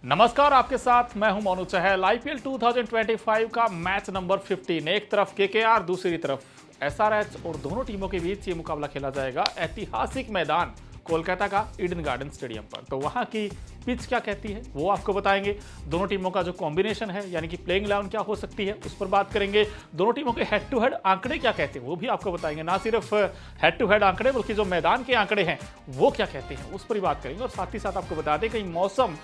नमस्कार, आपके साथ मैं हूं मोनू चहल। आईपीएल 2025 का मैच नंबर 15, एक तरफ केकेआर, दूसरी तरफ एसआरएच और दोनों टीमों के बीच ये मुकाबला खेला जाएगा ऐतिहासिक मैदान कोलकाता का ईडन गार्डन स्टेडियम पर। तो वहां की पिच क्या कहती है वो आपको बताएंगे। दोनों टीमों का जो कॉम्बिनेशन है यानी कि प्लेइंग 11 क्या हो सकती है उस पर बात करेंगे। दोनों टीमों के हेड टू हेड आंकड़े क्या कहते हैं वो भी आपको बताएंगे। ना सिर्फ हेड टू हेड आंकड़े बल्कि जो मैदान के आंकड़े हैं वो क्या कहते हैं उस पर ही बात करेंगे। और साथ ही साथ आपको बता दें कहीं मौसम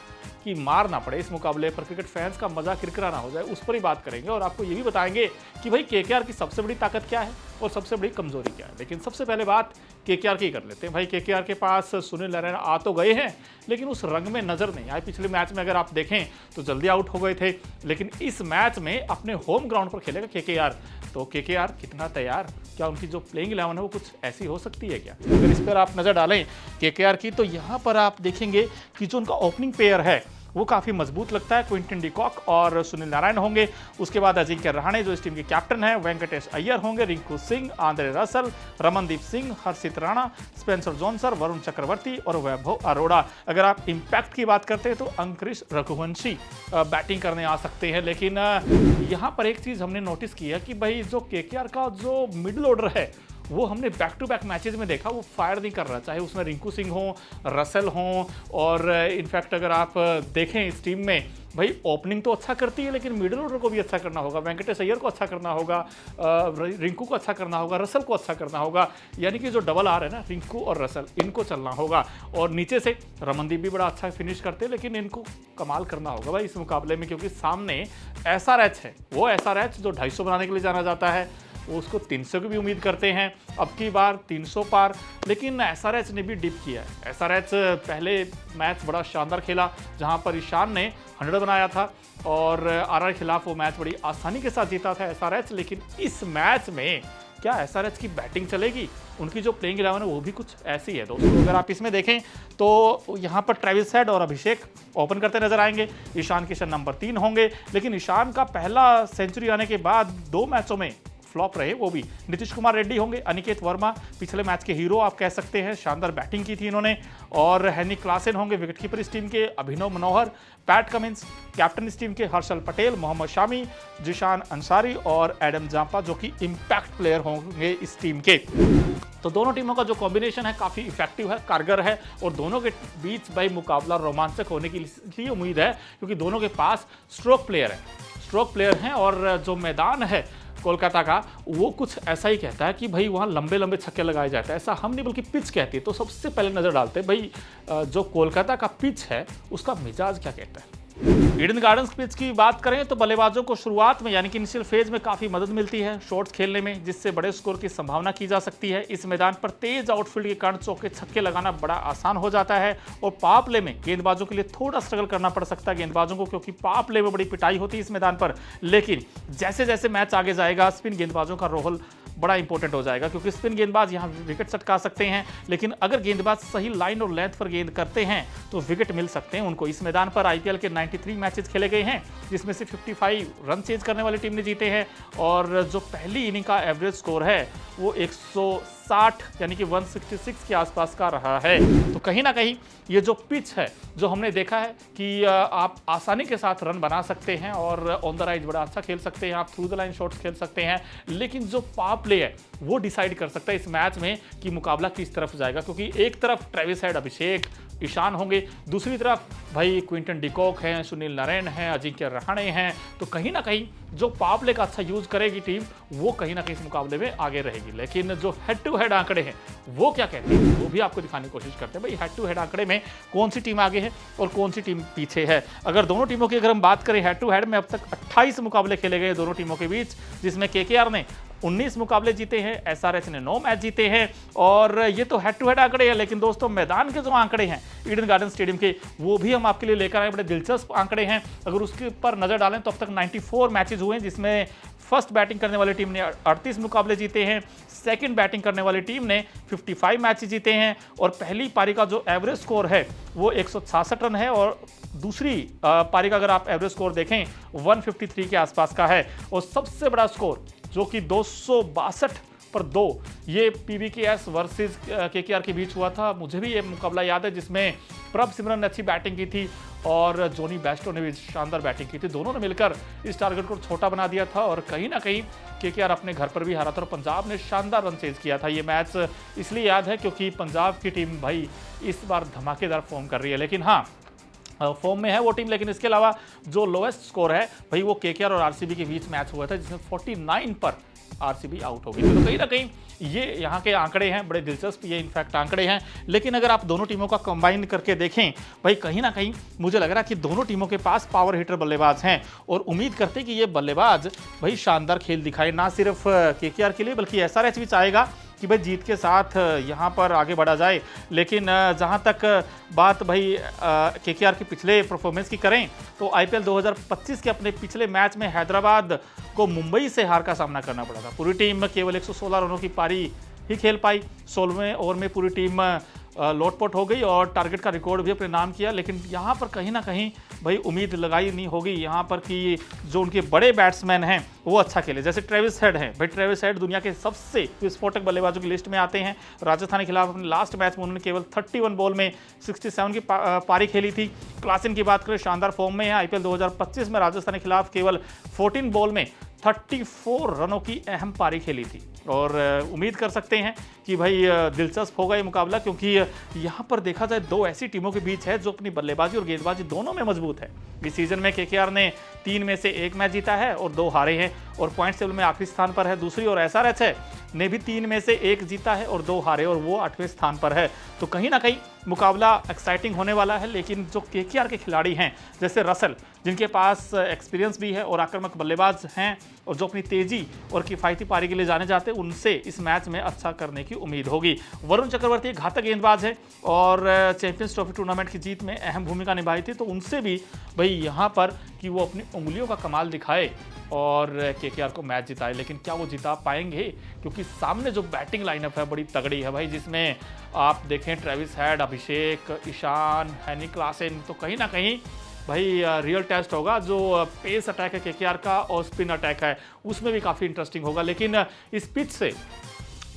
की मार ना पड़े इस मुकाबले पर, क्रिकेट फैंस का मजा किरकिरा ना हो जाए, उस पर ही बात करेंगे। और आपको ये भी बताएंगे कि भाई केकेआर की सबसे बड़ी ताकत क्या है और सबसे बड़ी कमजोरी क्या है। लेकिन सबसे पहले बात केकेआर की कर लेते हैं। भाई केकेआर के पास सुनील नारायण आ तो गए हैं लेकिन उस रंग में नजर नहीं आए। पिछले मैच में अगर आप देखें तो जल्दी आउट हो गए थे, लेकिन इस मैच में अपने होम ग्राउंड पर खेलेगा केकेआर। तो केकेआर कितना तैयार, क्या उनकी जो प्लेइंग 11 है वो कुछ ऐसी हो सकती है क्या? अगर इस पर आप नजर डालें केकेआर की तो यहाँ पर आप देखेंगे कि जो उनका ओपनिंग पेयर है वो काफ़ी मजबूत लगता है। क्विंटन डिकॉक और सुनील नारायण होंगे, उसके बाद अजिंक्य रहाणे जो इस टीम के कैप्टन हैं, वेंकटेश अय्यर होंगे, रिंकू सिंह, आंद्रे रसल, रमनदीप सिंह, हर्षित राणा, स्पेंसर जॉनसन, वरुण चक्रवर्ती और वैभव अरोड़ा। अगर आप इंपैक्ट की बात करते हैं तो अंकुरिश रघुवंशी बैटिंग करने आ सकते हैं। लेकिन यहाँ पर एक चीज़ हमने नोटिस किया कि भाई जो केकेआर का जो मिडिल ऑर्डर है वो हमने बैक टू बैक मैचेस में देखा वो फायर नहीं कर रहा, चाहे उसमें रिंकू सिंह हो, रसल हो। और इनफैक्ट अगर आप देखें इस टीम में भाई ओपनिंग तो अच्छा करती है लेकिन मिडिल ऑर्डर को भी अच्छा करना होगा, वेंकटेश अय्यर को अच्छा करना होगा, रिंकू को अच्छा करना होगा, रसल को अच्छा करना होगा। यानी कि जो डबल आर है ना, रिंकू और रसल, इनको चलना होगा। और नीचे से रमनदीप भी बड़ा अच्छा फिनिश करते हैं लेकिन इनको कमाल करना होगा भाई इस मुकाबले में, क्योंकि सामने एसआरएच है। वो एसआरएच जो 250 बनाने के लिए जाना जाता है वो उसको 300 की भी उम्मीद करते हैं, अब की बार 300 पार। लेकिन एसआरएच ने भी डिप किया है। एसआरएच पहले मैच बड़ा शानदार खेला जहां पर ईशान ने 100 बनाया था और आरआर के खिलाफ वो मैच बड़ी आसानी के साथ जीता था एसआरएच। लेकिन इस मैच में क्या एसआरएच की बैटिंग चलेगी? उनकी जो प्लेइंग 11 है वो भी कुछ ऐसी है दोस्तों। अगर आप इसमें देखें तो यहाँ पर ट्रेविस हेड और अभिषेक ओपन करते नजर आएंगे, ईशान किशन नंबर 3 होंगे। लेकिन ईशान का पहला सेंचुरी आने के बाद 2 मैचों में फ्लॉप रहे, वो भी नीतीश कुमार रेड्डी होंगे। अनिकेत वर्मा पिछले मैच के हीरो आप कह सकते हैं, शानदार बैटिंग की थी इन्होंने। और हेनिक क्लासेन होंगे विकेटकीपर इस टीम के, अभिनव मनोहर, पैट कमिंस कैप्टन इस टीम के, हर्षल पटेल, मोहम्मद शामी, जिशान अंसारी और एडम जांपा जो कि इंपैक्ट प्लेयर होंगे इस टीम के। तो दोनों टीमों का जो कॉम्बिनेशन है काफ़ी इफेक्टिव है, कारगर है और दोनों के बीच भाई मुकाबला रोमांचक होने की इसलिए उम्मीद है क्योंकि दोनों के पास स्ट्रोक प्लेयर हैं। और जो मैदान है कोलकाता का वो कुछ ऐसा ही कहता है कि भाई वहाँ लंबे लंबे छक्के लगाए जाते हैं। ऐसा हम नहीं बल्कि पिच कहती है। तो सबसे पहले नजर डालते हैं भाई जो कोलकाता का पिच है उसका मिजाज क्या कहता है। ईडन गार्डन्स पिच की बात करें तो बल्लेबाजों को शुरुआत में यानी कि इनिशियल फेज में काफी मदद मिलती है शॉट्स खेलने में, जिससे बड़े स्कोर की संभावना की जा सकती है। इस मैदान पर तेज आउटफील्ड के कारण चौके छक्के लगाना बड़ा आसान हो जाता है। और पावर प्ले में गेंदबाजों के लिए थोड़ा स्ट्रगल करना पड़ सकता है गेंदबाजों को, क्योंकि पावर प्ले में बड़ी पिटाई होती है इस मैदान पर। लेकिन जैसे जैसे मैच आगे जाएगा स्पिन गेंदबाजों का रोल बड़ा इंपॉर्टेंट हो जाएगा, क्योंकि स्पिन गेंदबाज यहाँ विकेट सटका सकते हैं। लेकिन अगर गेंदबाज सही लाइन और लेंथ पर गेंद करते हैं तो विकेट मिल सकते हैं उनको। इस मैदान पर आईपीएल के 93 मैचेस खेले गए हैं जिसमें से 55 रन चेज करने वाली टीम ने जीते हैं। और जो पहली इनिंग का एवरेज स्कोर है वो 160 यानी कि 166 के आसपास का रहा है। तो कहीं ना कहीं ये जो पिच है जो हमने देखा है कि आप आसानी के साथ रन बना सकते हैं और ऑन द राइज बड़ा अच्छा खेल सकते हैं, आप थ्रू द लाइन शॉट्स खेल सकते हैं। लेकिन जो पावर प्ले है वो डिसाइड कर सकता है इस मैच में कि मुकाबला किस तरफ जाएगा, क्योंकि एक तरफ ट्रेविस हेड, अभिषेक, ईशान होंगे, दूसरी तरफ भाई क्विंटन डिकॉक हैं, सुनील नारायण हैं, अजिंक्य रहाणे हैं। तो कहीं ना कहीं जो पावर प्ले का अच्छा यूज करेगी टीम वो कहीं ना कहीं इस मुकाबले में आगे रहेगी। लेकिन जो हेड टू हेड आंकड़े हैं वो क्या कहते हैं वो भी आपको दिखाने की कोशिश करते हैं। भाई हेड टू हेड आंकड़े में कौन सी टीम आगे है और कौन सी टीम पीछे है। अगर दोनों टीमों की अगर हम बात करें हेड टू हेड में अब तक 28 मुकाबले खेले गए दोनों टीमों के बीच, जिसमें केकेआर ने 19 मुकाबले जीते हैं, एसआरएच ने 9 मैच जीते हैं। और ये तो हेड टू हेड आंकड़े हैं, लेकिन दोस्तों मैदान के जो आंकड़े हैं ईडन गार्डन स्टेडियम के वो भी हम आपके लिए लेकर आए। बड़े दिलचस्प आंकड़े हैं। अगर उसके ऊपर नजर डालें तो अब तक 94 मैचेस हुए हैं, जिसमें फर्स्ट बैटिंग करने वाली टीम ने 38 मुकाबले जीते हैं, सेकंड बैटिंग करने वाली टीम ने 55 मैच जीते हैं और पहली पारी का जो एवरेज स्कोर है वो 166 रन है और दूसरी पारी का अगर आप एवरेज स्कोर देखें 153 के आसपास का है। और सबसे बड़ा स्कोर जो कि 262 पर 2 ये PBKS वर्सेस KKR के बीच हुआ था। मुझे भी ये मुकाबला याद है जिसमें प्रभ सिमरन ने अच्छी बैटिंग की थी और जोनी बेस्टो ने भी शानदार बैटिंग की थी। दोनों ने मिलकर इस टारगेट को छोटा बना दिया था और कहीं ना कहीं KKR अपने घर पर भी हारा था और पंजाब ने शानदार रन चेज किया था। ये मैच इसलिए याद है क्योंकि पंजाब की टीम भाई इस बार धमाकेदार फॉर्म कर रही है, लेकिन हाँ फॉर्म में है वो टीम, लेकिन इसके अलावा जो लोएस्ट स्कोर है भाई वो KKR और RCB के बीच मैच हुआ था जिसमें 49 पर RCB आउट हो गई थी। तो कहीं ना कहीं ये यहाँ के आंकड़े हैं, बड़े दिलचस्प ये इनफैक्ट आंकड़े हैं। लेकिन अगर आप दोनों टीमों का कंबाइन करके देखें भाई कहीं ना कहीं मुझे लग रहा है कि दोनों टीमों के पास पावर हिटर बल्लेबाज हैं और उम्मीद करते हैं कि ये बल्लेबाज भाई शानदार खेल दिखाए, ना सिर्फ KKR के लिए बल्कि SRH भी चाहेगा कि भाई जीत के साथ यहाँ पर आगे बढ़ा जाए। लेकिन जहाँ तक बात भाई KKR के पिछले परफॉर्मेंस की करें तो IPL 2025 के अपने पिछले मैच में हैदराबाद को मुंबई से हार का सामना करना पड़ा था। पूरी टीम केवल 116 रनों की पारी ही खेल पाई। 16वें ओवर में पूरी टीम लोटपोट हो गई और टारगेट का रिकॉर्ड भी अपने नाम किया। लेकिन यहाँ पर कहीं ना कहीं भाई उम्मीद लगाई नहीं होगी यहाँ पर कि जो उनके बड़े बैट्समैन हैं वो अच्छा खेले, जैसे ट्रेविस हेड हैं। भाई ट्रेविस हेड दुनिया के सबसे विस्फोटक बल्लेबाजों की लिस्ट में आते हैं। राजस्थान के खिलाफ अपने लास्ट मैच में उन्होंने केवल 31 बॉल में 67 की पारी खेली थी। क्लासन की बात करें शानदार फॉर्म में है। IPL 2025 में राजस्थान के खिलाफ केवल 14 बॉल में 34 रनों की अहम पारी खेली थी और उम्मीद कर सकते हैं कि भाई दिलचस्प होगा ये मुकाबला, क्योंकि यहाँ पर देखा जाए दो ऐसी टीमों के बीच है जो अपनी बल्लेबाजी और गेंदबाजी दोनों में मजबूत है। इस सीजन में KKR ने 3 में से 1 मैच जीता है और 2 हारे हैं और पॉइंट टेबल में आखिरी स्थान पर है। दूसरी ओर SRH ने भी 3 में से 1 जीता है और 2 हारे और वो 8वें स्थान पर है। तो कहीं ना कहीं मुकाबला एक्साइटिंग होने वाला है। लेकिन जो KKR के खिलाड़ी हैं जैसे रसल, जिनके पास एक्सपीरियंस भी है और आक्रामक बल्लेबाज हैं और जो अपनी तेजी और किफायती पारी के लिए जाने जाते हैं, उनसे इस मैच में अच्छा करने की उम्मीद होगी। वरुण चक्रवर्ती एक घातक गेंदबाज है और चैंपियंस ट्रॉफी टूर्नामेंट की जीत में अहम भूमिका निभाई थी। तो उनसे भी भाई यहाँ पर कि वो अपनी उंगलियों का कमाल दिखाए और KKR को मैच जिताए। लेकिन क्या वो जिता पाएंगे, क्योंकि सामने जो बैटिंग लाइनअप है बड़ी तगड़ी है भाई, जिसमें आप देखें ट्रेविस हेड, अभिषेक, ईशान, हैनी क्लासेन। तो कहीं ना कहीं भाई रियल टेस्ट होगा। जो पेस अटैक है KKR का और स्पिन अटैक है उसमें भी काफ़ी इंटरेस्टिंग होगा। लेकिन इस पिच से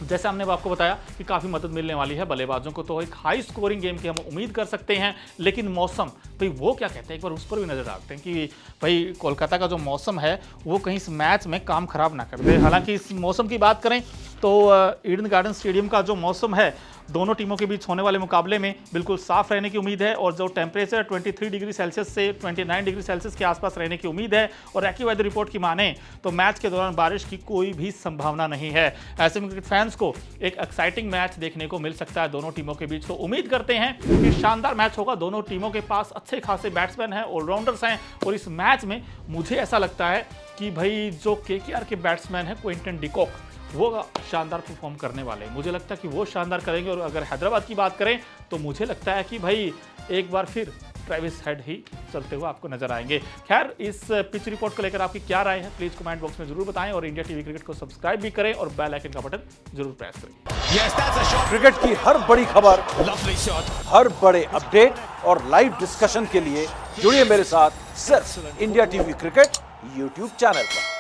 जैसे हमने आपको बताया कि काफ़ी मदद मिलने वाली है बल्लेबाजों को, तो एक हाई स्कोरिंग गेम की हम उम्मीद कर सकते हैं। लेकिन मौसम भाई वो क्या कहते हैं, एक बार उस पर भी नज़र डालते हैं कि भाई कोलकाता का जो मौसम है वो कहीं इस मैच में काम खराब ना कर दे। हालांकि इस मौसम की बात करें तो ईडन गार्डन स्टेडियम का जो मौसम है दोनों टीमों के बीच होने वाले मुकाबले में बिल्कुल साफ रहने की उम्मीद है और जो टेम्परेचर 23 डिग्री सेल्सियस से 29 डिग्री सेल्सियस के आसपास रहने की उम्मीद है। और एक्यूवेदर रिपोर्ट की माने तो मैच के दौरान बारिश की कोई भी संभावना नहीं है। ऐसे में क्रिकेट फैंस को एक एक्साइटिंग मैच देखने को मिल सकता है दोनों टीमों के बीच। तो उम्मीद करते हैं कि शानदार मैच होगा। दोनों टीमों के पास अच्छे खासे बैट्समैन हैं, ऑलराउंडर्स हैं और इस मैच में मुझे ऐसा लगता है कि भाई जो KKR के बैट्समैन है क्विंटन डिकॉक वो शानदार परफॉर्म करने वाले हैं। मुझे लगता है कि वो शानदार करेंगे। और अगर हैदराबाद की बात करें तो मुझे लगता है कि भाई एक बार फिर ट्रेविस हेड ही चलते हुए आपको नजर आएंगे। खैर इस पिच रिपोर्ट को लेकर आपकी क्या राय है प्लीज कमेंट बॉक्स में जरूर बताएं और इंडिया टीवी क्रिकेट को सब्सक्राइब भी करें और बेल आइकन का बटन जरूर प्रेस करें। क्रिकेट की हर बड़ी खबर, हर बड़े अपडेट और लाइव डिस्कशन के लिए जुड़िए मेरे साथ सिर्फ India TV cricket YouTube channel पर।